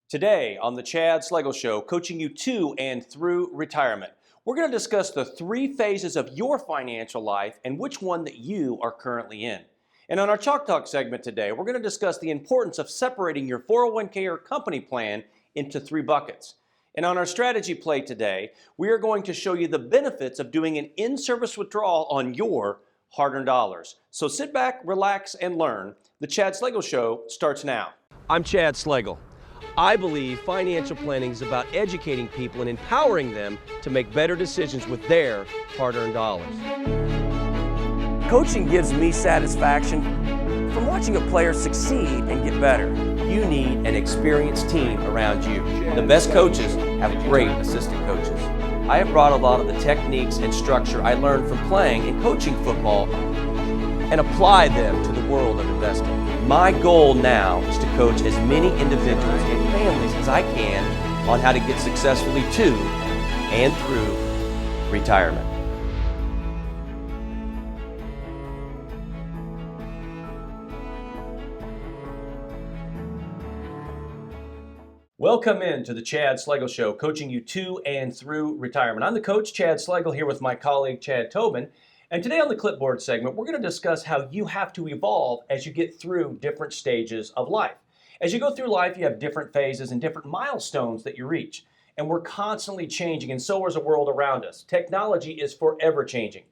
Today on the Chad Slagle Show, coaching you to and through retirement. We're going to discuss the three phases of your financial life and which one that you are currently in. And on our Chalk Talk segment today, we're going to discuss the importance of separating your 401k or company plan into three buckets. And on our strategy play today, we are going to show you the benefits of doing an in-service withdrawal on your hard-earned dollars. So sit back, relax, and learn. The Chad Slagle Show starts now. I'm Chad Slagle. I believe financial planning is about educating people and empowering them to make better decisions with their hard-earned dollars. Coaching gives me satisfaction from watching a player succeed and get better. You need an experienced team around you. The best coaches have great assistant coaches. I have brought a lot of the techniques and structure I learned from playing and coaching football and apply them to the world of investing. My goal now is to coach as many individuals and families as I can on how to get successfully to and through retirement. Welcome in to the Chad Slagle Show, coaching you to and through retirement. I'm the coach, Chad Slagle, here with my colleague, Chad Tobin. And today on the Clipboard segment, we're going to discuss how you have to evolve as you get through different stages of life. As you go through life, you have different phases and different milestones that you reach. And we're constantly changing, and so is the world around us. Technology is forever changing.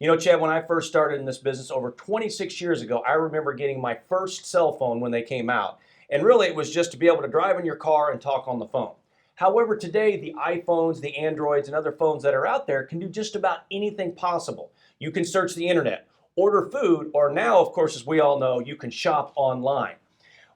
You know, Chad, when I first started in this business over 26 years ago, I remember getting my first cell phone when they came out. And really, it was just to be able to drive in your car and talk on the phone. However, today, the iPhones, the Androids, and other phones that are out there can do just about anything possible. You can search the internet, order food, or now, of course, as we all know, you can shop online.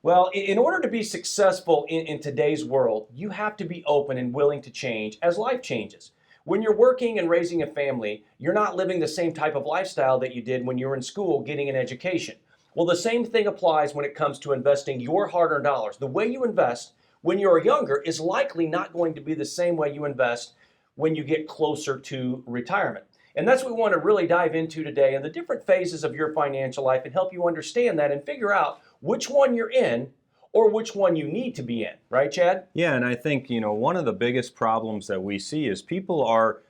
Well, in order to be successful in today's world, you have to be open and willing to change as life changes. When you're working and raising a family, you're not living the same type of lifestyle that you did when you were in school getting an education. Well, the same thing applies when it comes to investing your hard-earned dollars. The way you invest when you're younger is likely not going to be the same way you invest when you get closer to retirement. And that's what we want to really dive into today, and the different phases of your financial life, and help you understand that and figure out which one you're in or which one you need to be in. Right, Chad? Yeah, and I think, one of the biggest problems that we see is people are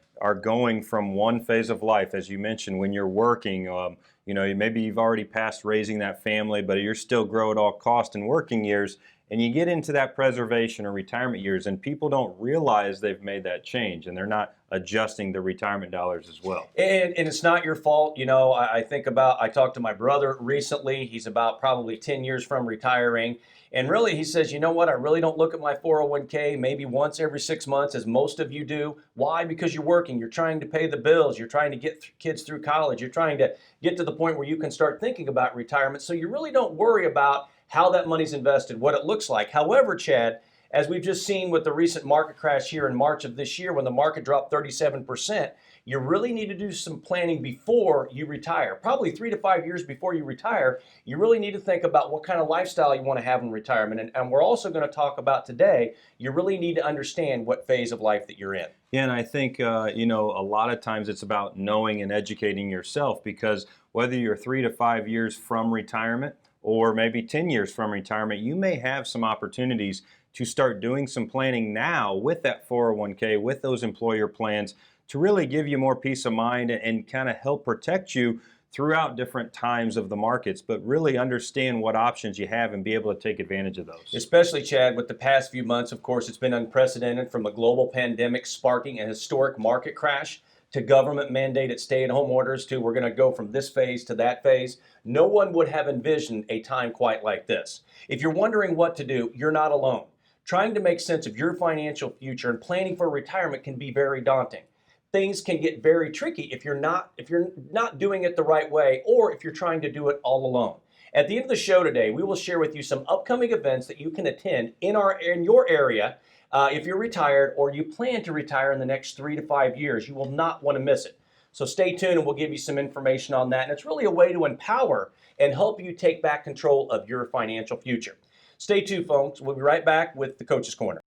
going from one phase of life, as you mentioned, when you're working, maybe you've already passed raising that family, but you're still grow at all cost in working years, and you get into that preservation or retirement years, and people don't realize they've made that change, and they're not adjusting the retirement dollars as well. And it's not your fault. I talked to my brother recently. He's about probably 10 years from retiring. And really, he says, you know what, I really don't look at my 401k maybe once every 6 months, as most of you do. Why? Because you're working. You're trying to pay the bills. You're trying to get kids through college. You're trying to get to the point where you can start thinking about retirement. So you really don't worry about how that money's invested, what it looks like. However, Chad, as we've just seen with the recent market crash here in March of this year, when the market dropped 37%, you really need to do some planning before you retire. Probably 3 to 5 years before you retire, you really need to think about what kind of lifestyle you want to have in retirement. And we're also going to talk about today, you really need to understand what phase of life that you're in. Yeah, and I think, a lot of times it's about knowing and educating yourself, because whether you're 3 to 5 years from retirement or maybe 10 years from retirement, you may have some opportunities to start doing some planning now with that 401k, with those employer plans, to really give you more peace of mind and kind of help protect you throughout different times of the markets, but really understand what options you have and be able to take advantage of those. Especially, Chad, with the past few months, of course, it's been unprecedented, from a global pandemic sparking a historic market crash to government mandated stay-at-home orders to we're going to go from this phase to that phase. No one would have envisioned a time quite like this. If you're wondering what to do, you're not alone. Trying to make sense of your financial future and planning for retirement can be very daunting. Things can get very tricky if you're not doing it the right way, or if you're trying to do it all alone. At the end of the show today, we will share with you some upcoming events that you can attend in your area if you're retired or you plan to retire in the next 3 to 5 years. You will not want to miss it. So stay tuned and we'll give you some information on that. And it's really a way to empower and help you take back control of your financial future. Stay tuned, folks. We'll be right back with the Coach's Corner.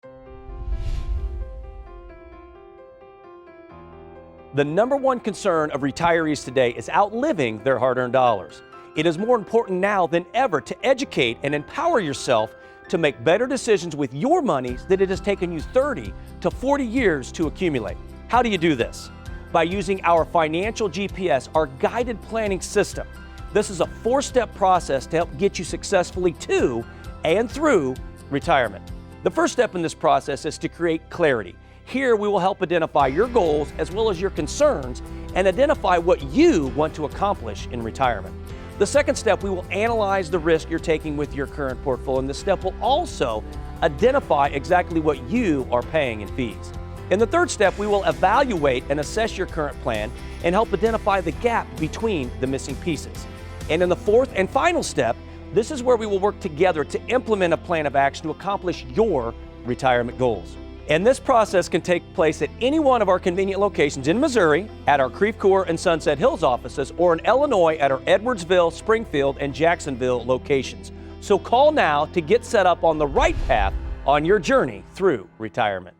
The number one concern of retirees today is outliving their hard-earned dollars. It is more important now than ever to educate and empower yourself to make better decisions with your monies than it has taken you 30 to 40 years to accumulate. How do you do this? By using our Financial GPS, our guided planning system. This is a 4-step process to help get you successfully to and through retirement. The first step in this process is to create clarity. Here we will help identify your goals as well as your concerns and identify what you want to accomplish in retirement. The second step, we will analyze the risk you're taking with your current portfolio, and this step will also identify exactly what you are paying in fees. In the third step, we will evaluate and assess your current plan and help identify the gap between the missing pieces. And in the fourth and final step, this is where we will work together to implement a plan of action to accomplish your retirement goals. And this process can take place at any one of our convenient locations in Missouri, at our Creve Coeur and Sunset Hills offices, or in Illinois at our Edwardsville, Springfield, and Jacksonville locations. So call now to get set up on the right path on your journey through retirement.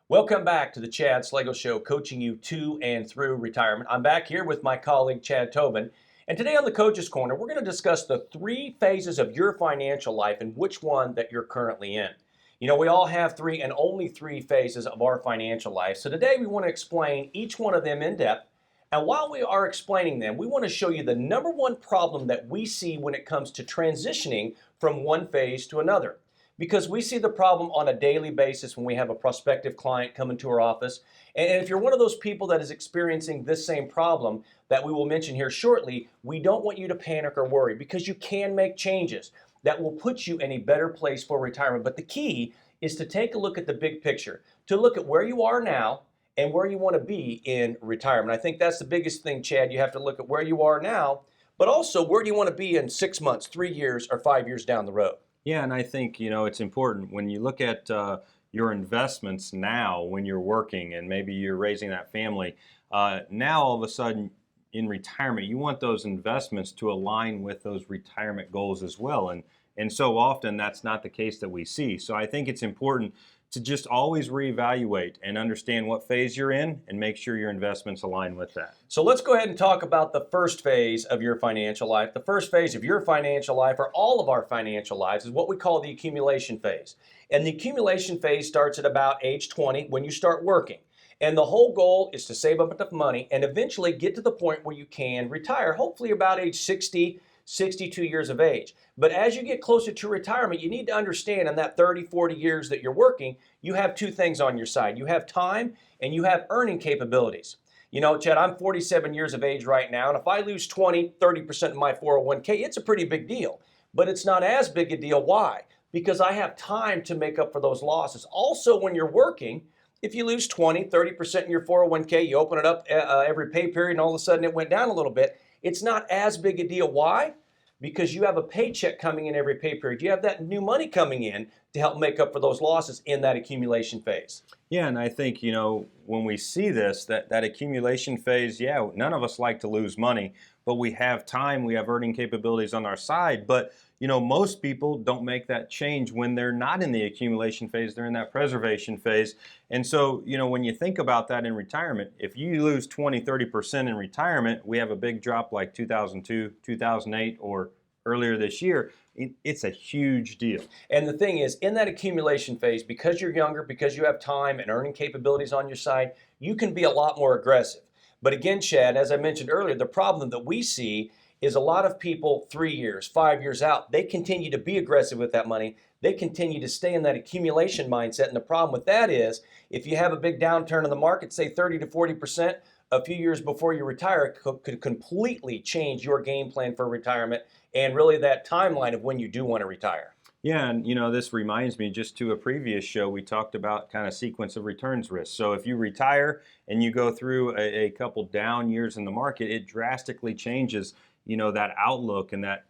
Welcome back to the Chad Slagle Show, coaching you to and through retirement. I'm back here with my colleague, Chad Tobin. And today on the Coach's Corner, we're going to discuss the 3 phases of your financial life and which one that you're currently in. You know, we all have 3 and only 3 phases of our financial life. So today we want to explain each one of them in depth. And while we are explaining them, we want to show you the number one problem that we see when it comes to transitioning from one phase to another. Because we see the problem on a daily basis when we have a prospective client come into our office. And if you're one of those people that is experiencing this same problem that we will mention here shortly, we don't want you to panic or worry, because you can make changes that will put you in a better place for retirement. But the key is to take a look at the big picture, to look at where you are now and where you want to be in retirement. I think that's the biggest thing, Chad. You have to look at where you are now, but also where do you want to be in 6 months, 3 years, or 5 years down the road. Yeah, and I think, it's important when you look at your investments now when you're working and maybe you're raising that family. Now, all of a sudden, in retirement, you want those investments to align with those retirement goals as well. And so often, that's not the case that we see. So I think it's important to just always reevaluate and understand what phase you're in and make sure your investments align with that. So let's go ahead and talk about the first phase of your financial life. The first phase of your financial life, or all of our financial lives, is what we call the accumulation phase. And the accumulation phase starts at about age 20 when you start working. And the whole goal is to save up enough money and eventually get to the point where you can retire, hopefully about age 60, 62 years of age. But as you get closer to retirement, you need to understand in that 30, 40 years that you're working, you have 2 things on your side. You have time and you have earning capabilities. You know, Chad, I'm 47 years of age right now, and if I lose 20, 30% of my 401k, it's a pretty big deal. But it's not as big a deal. Why? Because I have time to make up for those losses. Also, when you're working, if you lose 20, 30% in your 401k, you open it up every pay period, and all of a sudden it went down a little bit, it's not as big a deal. Why? Because you have a paycheck coming in every pay period. You have that new money coming in to help make up for those losses in that accumulation phase. Yeah, and I think, when we see this, that accumulation phase, yeah, none of us like to lose money, but we have time, we have earning capabilities on our side. But, most people don't make that change when they're not in the accumulation phase, they're in that preservation phase. And so, when you think about that in retirement, if you lose 20, 30% in retirement, we have a big drop like 2002, 2008, or earlier this year, it's a huge deal. And the thing is, in that accumulation phase, because you're younger, because you have time and earning capabilities on your side, you can be a lot more aggressive. But again, Chad, as I mentioned earlier, the problem that we see is a lot of people 3 years, 5 years out, they continue to be aggressive with that money. They continue to stay in that accumulation mindset. And the problem with that is, if you have a big downturn in the market, say 30 to 40%, a few years before you retire, it could completely change your game plan for retirement and really that timeline of when you do want to retire. Yeah, and this reminds me just to a previous show, we talked about kind of sequence of returns risk. So if you retire and you go through a couple down years in the market, it drastically changes, that outlook and that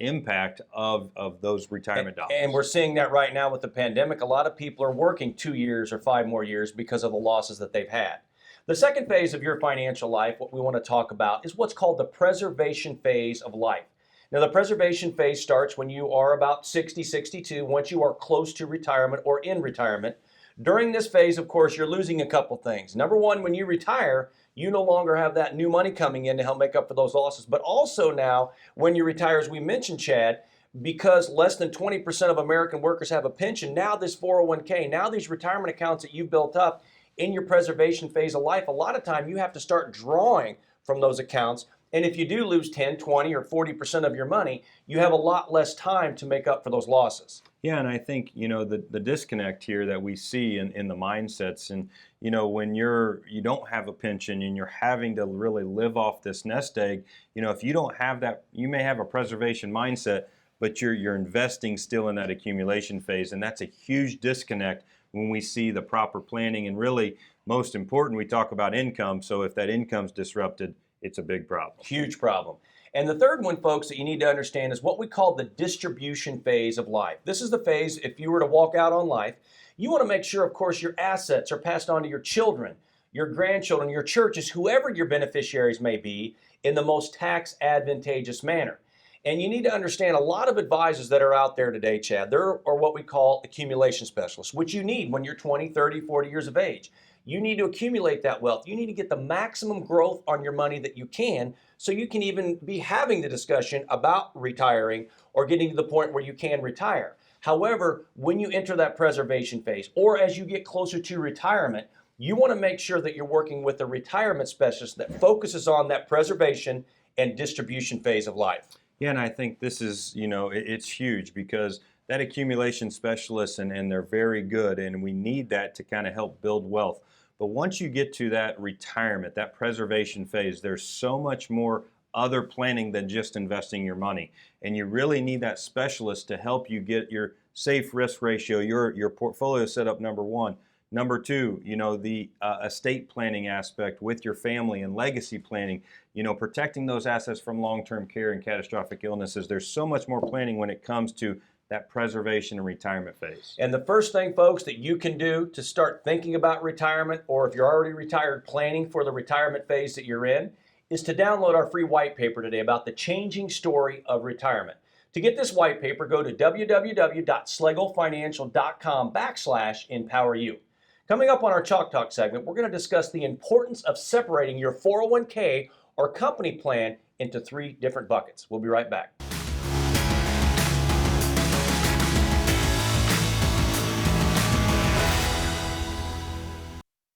impact of those retirement dollars. And we're seeing that right now with the pandemic. A lot of people are working 2 years or 5 more years because of the losses that they've had. The second phase of your financial life, what we want to talk about, is what's called the preservation phase of life. Now, the preservation phase starts when you are about 60, 62, once you are close to retirement or in retirement. During this phase, of course, you're losing a couple things. Number one, when you retire, you no longer have that new money coming in to help make up for those losses. But also now, when you retire, as we mentioned, Chad, because less than 20% of American workers have a pension. Now this 401k, now these retirement accounts that you've built up in your preservation phase of life, a lot of time you have to start drawing from those accounts. And if you do lose 10, 20, or 40% of your money, you have a lot less time to make up for those losses. Yeah, and I think, the disconnect here that we see in the mindsets, and, when you don't have a pension and you're having to really live off this nest egg, if you don't have that, you may have a preservation mindset, but you're investing still in that accumulation phase. And that's a huge disconnect when we see the proper planning. And really, most important, we talk about income. So if that income's disrupted, it's a big problem. Huge problem. And the third one, folks, that you need to understand is what we call the distribution phase of life. This is the phase, if you were to walk out on life, you want to make sure, of course, your assets are passed on to your children, your grandchildren, your churches, whoever your beneficiaries may be, in the most tax advantageous manner. And you need to understand a lot of advisors that are out there today, Chad, there are what we call accumulation specialists, which you need when you're 20, 30, 40 years of age. You need to accumulate that wealth. You need to get the maximum growth on your money that you can, so you can even be having the discussion about retiring or getting to the point where you can retire. However, when you enter that preservation phase, or as you get closer to retirement, you want to make sure that you're working with a retirement specialist that focuses on that preservation and distribution phase of life. Yeah, and I think this is, it's huge, because that accumulation specialist, and they're very good, and we need that to kind of help build wealth. But once you get to that retirement, that preservation phase, there's so much more other planning than just investing your money. And you really need that specialist to help you get your safe risk ratio, your portfolio set up, number one. Number two, the estate planning aspect with your family and legacy planning, protecting those assets from long-term care and catastrophic illnesses. There's so much more planning when it comes to that preservation and retirement phase. And the first thing, folks, that you can do to start thinking about retirement, or if you're already retired, planning for the retirement phase that you're in, is to download our free white paper today about the changing story of retirement. To get this white paper, go to www.schlegelfinancial.com/empoweryou. Coming up on our Chalk Talk segment, we're going to discuss the importance of separating your 401k or company plan into 3 different buckets. We'll be right back.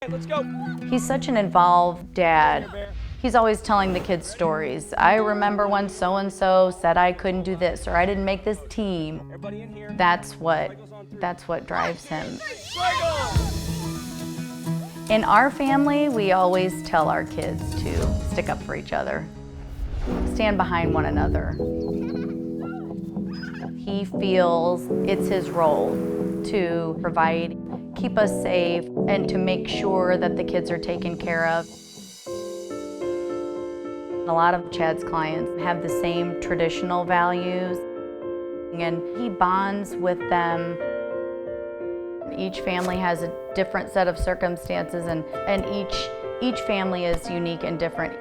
Let's go. He's such an involved dad. He's always telling the kids stories. I remember when so-and-so said I couldn't do this, or I didn't make this team. Everybody in here. That's what drives him. In our family, we always tell our kids to stick up for each other, stand behind one another. He feels it's his role to provide, keep us safe, and to make sure that the kids are taken care of. A lot of Chad's clients have the same traditional values, and he bonds with them. Each family has a different set of circumstances, and each family is unique and different.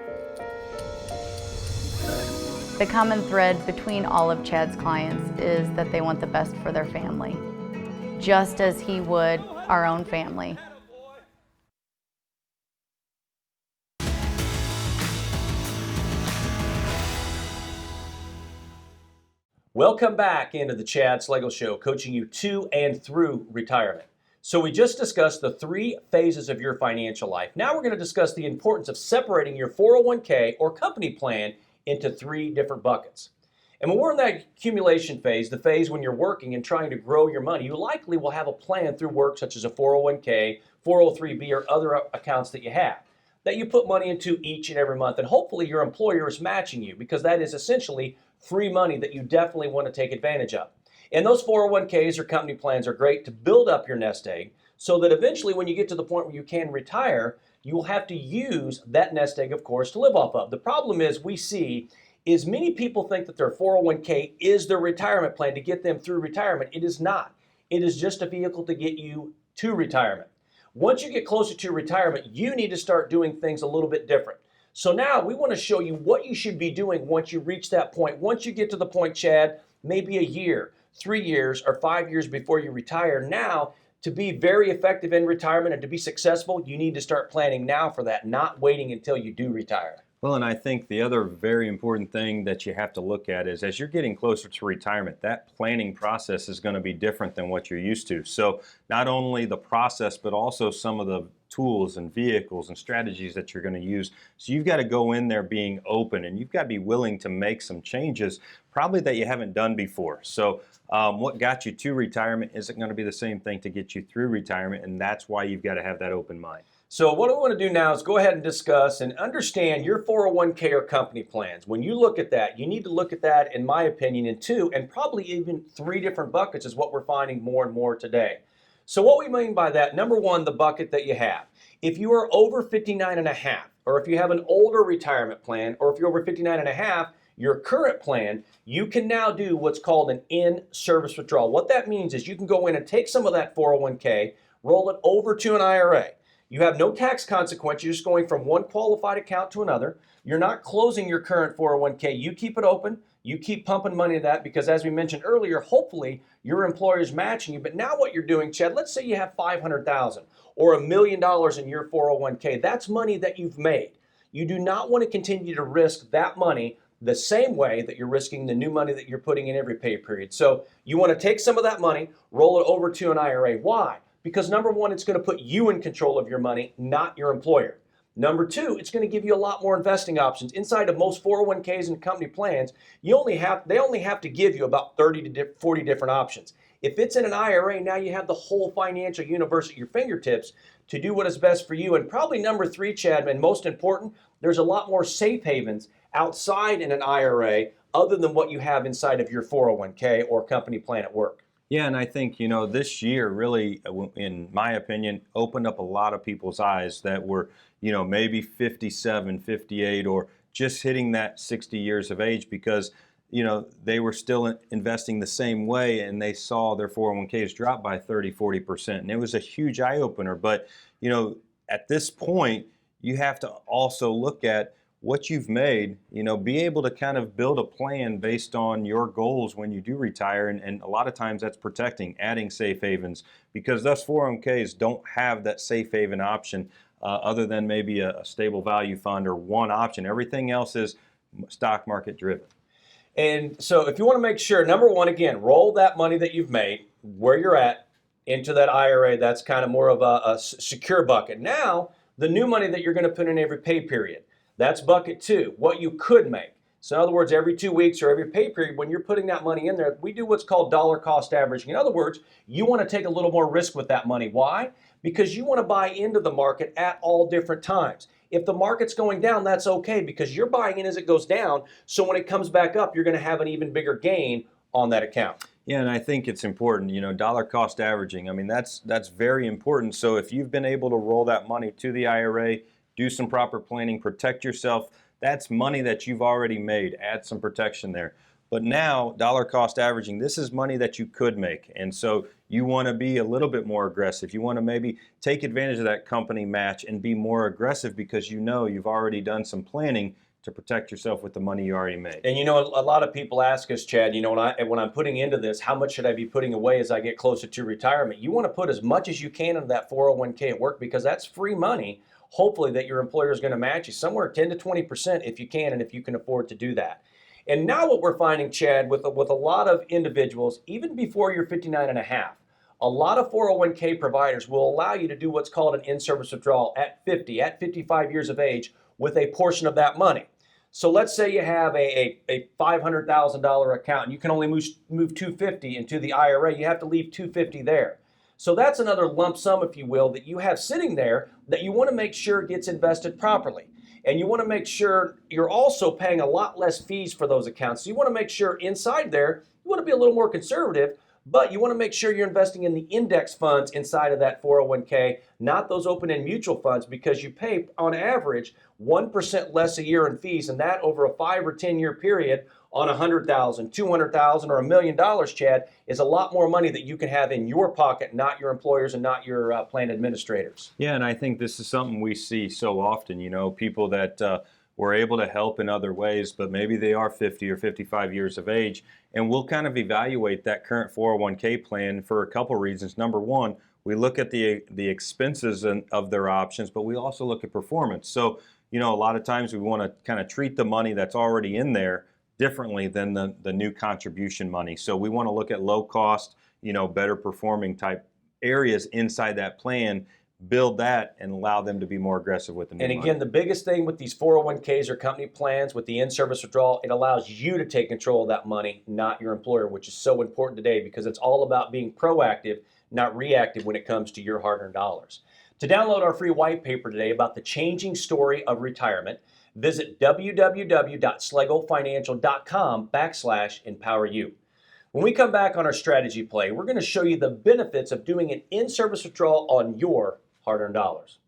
The common thread between all of Chad's clients is that they want the best for their family, just as he would our own family. Welcome back into the Chad Schlegel Show, coaching you to and through retirement. So we just discussed the 3 phases of your financial life. Now we're going to discuss the importance of separating your 401k or company plan into 3 different buckets. And when we're in that accumulation phase, the phase when you're working and trying to grow your money, you likely will have a plan through work such as a 401k, 403b, or other accounts that you have that you put money into each and every month. And hopefully your employer is matching you, because that is essentially free money that you definitely want to take advantage of. And those 401ks or company plans are great to build up your nest egg, so that eventually when you get to the point where you can retire, you will have to use that nest egg, of course, to live off of. The problem we see is many people think that their 401k is their retirement plan to get them through retirement. It is not. It is just a vehicle to get you to retirement. Once you get closer to retirement, you need to start doing things a little bit different. So now we want to show you what you should be doing once you reach that point. Once you get to the point, Chad, maybe a year, 3 years, or 5 years before you retire. Now, to be very effective in retirement and to be successful, you need to start planning now for that, not waiting until you do retire. Well, and I think the other very important thing that you have to look at is as you're getting closer to retirement, that planning process is going to be different than what you're used to. So, not only the process, but also some of the tools and vehicles and strategies that you're going to use. So, you've got to go in there being open and you've got to be willing to make some changes, probably that you haven't done before. So, what got you to retirement isn't going to be the same thing to get you through retirement, and that's why you've got to have that open mind. So what I want to do now is go ahead and discuss and understand your 401k or company plans. When you look at that, you need to look at that, in my opinion, in two and probably even three different buckets is what we're finding more and more today. So what we mean by that, number one, the bucket that you have. If you are over 59 and a half, or if you have an older retirement plan, or if you're over 59 and a half, your current plan, you can now do what's called an in-service withdrawal. What that means is you can go in and take some of that 401k, roll it over to an IRA. You have no tax consequence. You're just going from one qualified account to another. You're not closing your current 401k. You keep it open. You keep pumping money into that because, as we mentioned earlier, hopefully your employer's matching you. But now what you're doing, Chad, let's say you have $500,000 or $1 million in your 401k. That's money that you've made. You do not want to continue to risk that money the same way that you're risking the new money that you're putting in every pay period. So you want to take some of that money, roll it over to an IRA. Why? Because number one, it's going to put you in control of your money, not your employer. Number two, it's going to give you a lot more investing options. Inside of most 401ks and company plans, they only have to give you about 30 to 40 different options. If it's in an IRA, now you have the whole financial universe at your fingertips to do what is best for you. And probably number three, Chad, and most important, there's a lot more safe havens outside in an IRA other than what you have inside of your 401k or company plan at work. Yeah, and I think, this year really, in my opinion, opened up a lot of people's eyes that were, maybe 57, 58, or just hitting that 60 years of age because, they were still investing the same way and they saw their 401ks drop by 30, 40%. And it was a huge eye opener. But, at this point, you have to also look at what you've made, be able to kind of build a plan based on your goals when you do retire. And a lot of times that's protecting, adding safe havens, because those 401ks don't have that safe haven option other than maybe a stable value fund or one option. Everything else is stock market driven. And so if you want to make sure, number one, again, roll that money that you've made where you're at into that IRA. That's kind of more of a secure bucket. Now, the new money that you're going to put in every pay period. That's bucket two, what you could make. So in other words, every 2 weeks or every pay period, when you're putting that money in there, we do what's called dollar cost averaging. In other words, you want to take a little more risk with that money. Why? Because you want to buy into the market at all different times. If the market's going down, that's okay because you're buying in as it goes down. So when it comes back up, you're going to have an even bigger gain on that account. Yeah, and I think it's important, dollar cost averaging. I mean, that's very important. So if you've been able to roll that money to the IRA, do some proper planning, protect yourself. That's money that you've already made. Add some protection there. But now, dollar cost averaging, this is money that you could make. And so you want to be a little bit more aggressive. You want to maybe take advantage of that company match and be more aggressive because you've already done some planning to protect yourself with the money you already made. And a lot of people ask us, Chad, when I'm putting into this, how much should I be putting away as I get closer to retirement? You want to put as much as you can into that 401k at work because that's free money. Hopefully that your employer is going to match you somewhere 10 to 20% if you can and if you can afford to do that. And now what we're finding, Chad, with a lot of individuals, even before you're 59 and a half, a lot of 401k providers will allow you to do what's called an in-service withdrawal at 50, at 55 years of age with a portion of that money. So let's say you have a $500,000 account and you can only move $250 into the IRA. You have to leave $250 there. So that's another lump sum, if you will, that you have sitting there that you want to make sure gets invested properly. And you want to make sure you're also paying a lot less fees for those accounts. So you want to make sure inside there, you want to be a little more conservative, but you want to make sure you're investing in the index funds inside of that 401k, not those open-end mutual funds, because you pay on average 1% less a year in fees, and that over a 5 or 10 year period on $100,000, $200,000, or $1 million, Chad, is a lot more money that you can have in your pocket, not your employers and not your plan administrators. Yeah, and I think this is something we see so often, people that we're able to help in other ways, but maybe they are 50 or 55 years of age, and we'll kind of evaluate that current 401k plan for a couple reasons. Number one, we look at the expenses of their options, but we also look at performance. So, you know, a lot of times we want to kind of treat the money that's already in there differently than the new contribution money. So we want to look at low cost, you know, better performing type areas inside that plan, build that and allow them to be more aggressive with the new And money. again, the biggest thing with these 401ks or company plans with the in-service withdrawal, it allows you to take control of that money, not your employer, which is so important today because it's all about being proactive, not reactive when it comes to your hard-earned dollars. To download our free white paper today about the changing story of retirement, visit www.schlegelfinancial.com/empoweryou. When we come back on our strategy play, we're going to show you the benefits of doing an in-service withdrawal on your hard-earned dollars.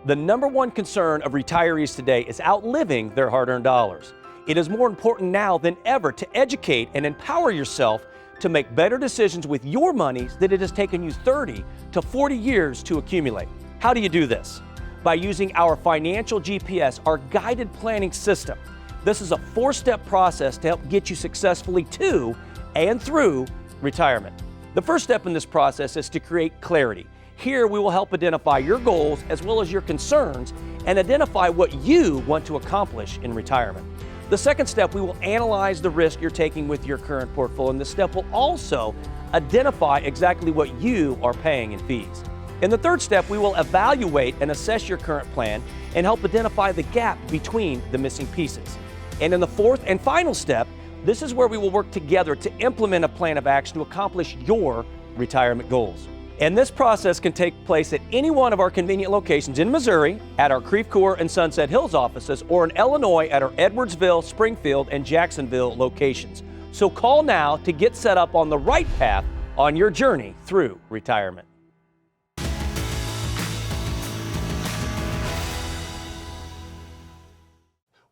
The number one concern of retirees today is outliving their hard-earned dollars. It is more important now than ever to educate and empower yourself to make better decisions with your monies that it has taken you 30 to 40 years to accumulate. How do you do this? By using our Financial GPS, our guided planning system. This is a 4-step process to help get you successfully to and through retirement. The first step in this process is to create clarity. Here we will help identify your goals as well as your concerns and identify what you want to accomplish in retirement. The second step, we will analyze the risk you're taking with your current portfolio, and this step will also identify exactly what you are paying in fees. In the third step, we will evaluate and assess your current plan and help identify the gap between the missing pieces. And in the fourth and final step, this is where we will work together to implement a plan of action to accomplish your retirement goals. And this process can take place at any one of our convenient locations in Missouri, at our Creve Coeur and Sunset Hills offices, or in Illinois at our Edwardsville, Springfield, and Jacksonville locations. So call now to get set up on the right path on your journey through retirement.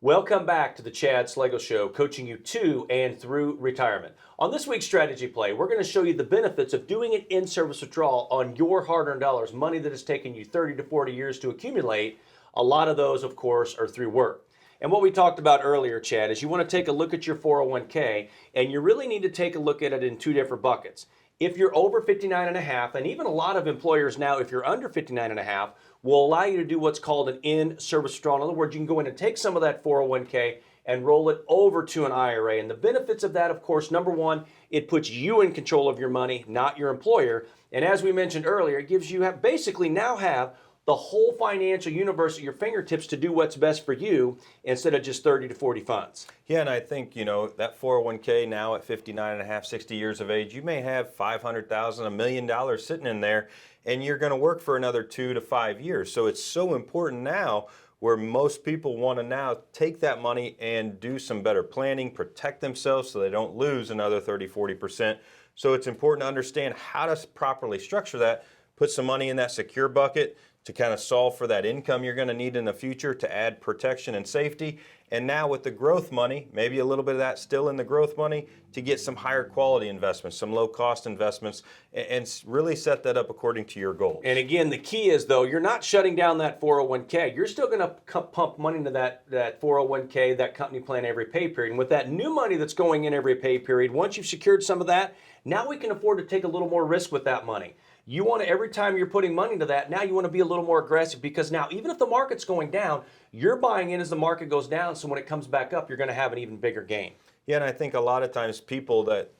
Welcome back to the Chad Slagle Show, coaching you to and through retirement. On this week's strategy play, we're going to show you the benefits of doing an in-service withdrawal on your hard-earned dollars, money that has taken you 30 to 40 years to accumulate. A lot of those, of course, are through work. And what we talked about earlier, Chad, is you want to take a look at your 401k, and you really need to take a look at it in 2 different buckets. If you're over 59 and a half, and even a lot of employers now, if you're under 59 and a half, will allow you to do what's called an in-service withdrawal. In other words, you can go in and take some of that 401k and roll it over to an IRA. And the benefits of that, of course, number one, it puts you in control of your money, not your employer. And as we mentioned earlier, it gives you basically now have the whole financial universe at your fingertips to do what's best for you instead of just 30 to 40 funds. Yeah, and I think, you know, that 401k now at 59 and a half, 60 years of age, you may have $500,000, $1 million sitting in there, and you're going to work for another 2 to 5 years. So it's so important now where most people want to now take that money and do some better planning, protect themselves so they don't lose another 30, 40%. So it's important to understand how to properly structure that, put some money in that secure bucket to kind of solve for that income you're going to need in the future to add protection and safety. And now with the growth money, maybe a little bit of that still in the growth money to get some higher quality investments, some low cost investments, and really set that up according to your goals. And again, the key is though, you're not shutting down that 401k. You're still going to pump money into that 401k, that company plan every pay period. And with that new money that's going in every pay period, once you've secured some of that, now we can afford to take a little more risk with that money. You want to, every time you're putting money into that, now you want to be a little more aggressive because now even if the market's going down, you're buying in as the market goes down. So when it comes back up, you're going to have an even bigger gain. Yeah, and I think a lot of times people that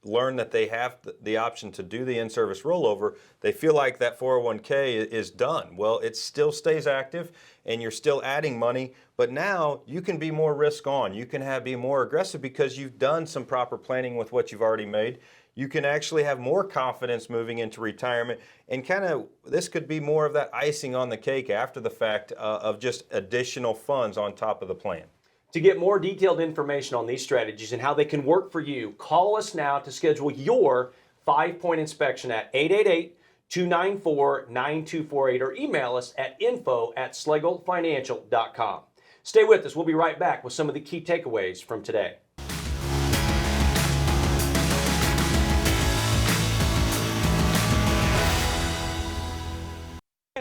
learn that they have the option to do the in-service rollover, they feel like that 401k is done. Well, it still stays active and you're still adding money, but now you can be more risk on. You can be more aggressive because you've done some proper planning with what you've already made. You can actually have more confidence moving into retirement, and kind of this could be more of that icing on the cake after the fact of just additional funds on top of the plan. To get more detailed information on these strategies and how they can work for you, call us now to schedule your 5-point inspection at 888-294-9248 or email us at info@schlegelfinancial.com. Stay with us. We'll be right back with some of the key takeaways from today.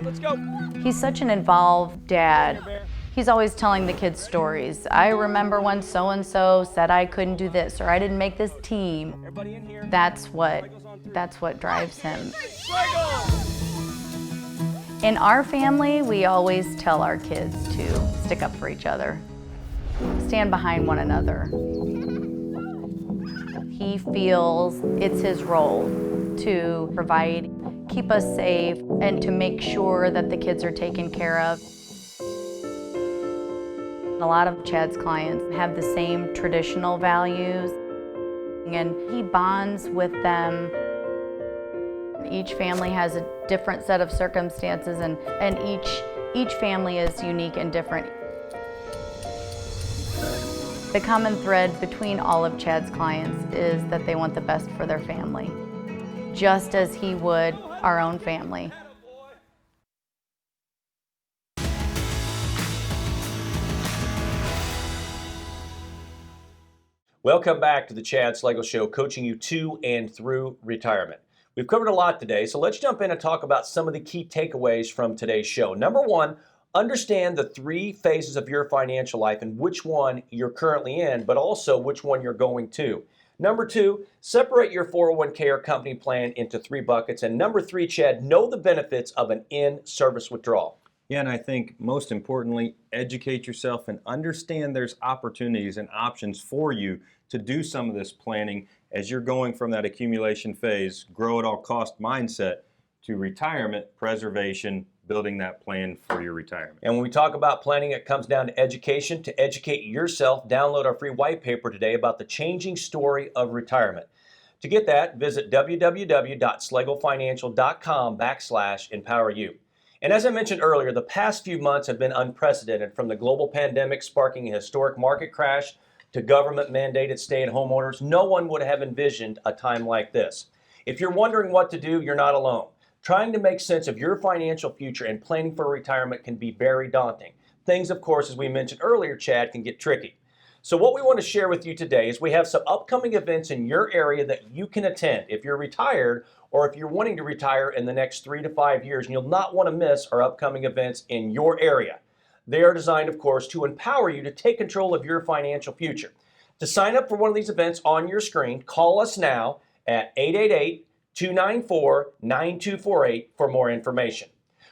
Let's go. He's such an involved dad. He's always telling the kids stories. I remember when so-and-so said I couldn't do this or I didn't make this team. That's what drives him. In our family, we always tell our kids to stick up for each other, stand behind one another. He feels it's his role to provide, keep us safe, and to make sure that the kids are taken care of. A lot of Chad's clients have the same traditional values, and he bonds with them. Each family has a different set of circumstances, and each family is unique and different. The common thread between all of Chad's clients is that they want the best for their family, just as he would our own family. Welcome back to the Chad Slagle Show, coaching you to and through retirement. We've covered a lot today, so let's jump in and talk about some of the key takeaways from today's show. Number one, understand the three phases of your financial life and which one you're currently in, but also which one you're going to. Number two, separate your 401k or company plan into three buckets. And number three, Chad, know the benefits of an in-service withdrawal. Yeah, and I think most importantly, educate yourself and understand there's opportunities and options for you to do some of this planning as you're going from that accumulation phase, grow at all cost mindset, to retirement, preservation, building that plan for your retirement. And when we talk about planning, it comes down to education. To educate yourself, download our free white paper today about the changing story of retirement. To get that, visit www.slagofinancial.com/empoweryou. And as I mentioned earlier, the past few months have been unprecedented, from the global pandemic sparking a historic market crash to government-mandated stay-at-home orders. No one would have envisioned a time like this. If you're wondering what to do, you're not alone. Trying to make sense of your financial future and planning for retirement can be very daunting. Things, of course, as we mentioned earlier, Chad, can get tricky. So what we want to share with you today is we have some upcoming events in your area that you can attend if you're retired or if you're wanting to retire in the next 3 to 5 years, and you'll not want to miss our upcoming events in your area. They are designed, of course, to empower you to take control of your financial future. To sign up for one of these events on your screen, call us now at 888-294-9248 for more information.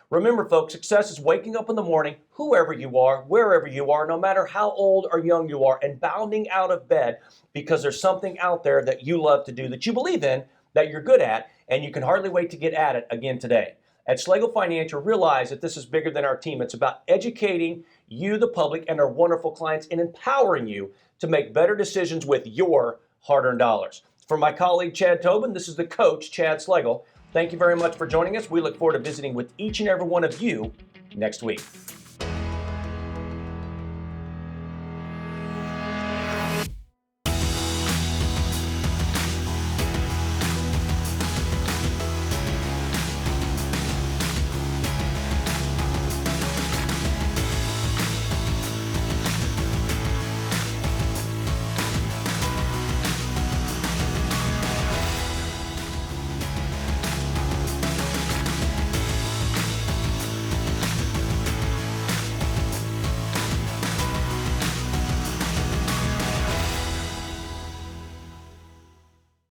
Remember, folks, success is waking up in the morning, whoever you are, wherever you are, no matter how old or young you are, and bounding out of bed because there's something out there that you love to do, that you believe in, that you're good at, and you can hardly wait to get at it again today. At Slagle Financial, realize that this is bigger than our team. It's about educating you, the public, and our wonderful clients, and empowering you to make better decisions with your hard-earned dollars. For my colleague, Chad Tobin, this is the coach, Chad Slagle. Thank you very much for joining us. We look forward to visiting with each and every one of you next week.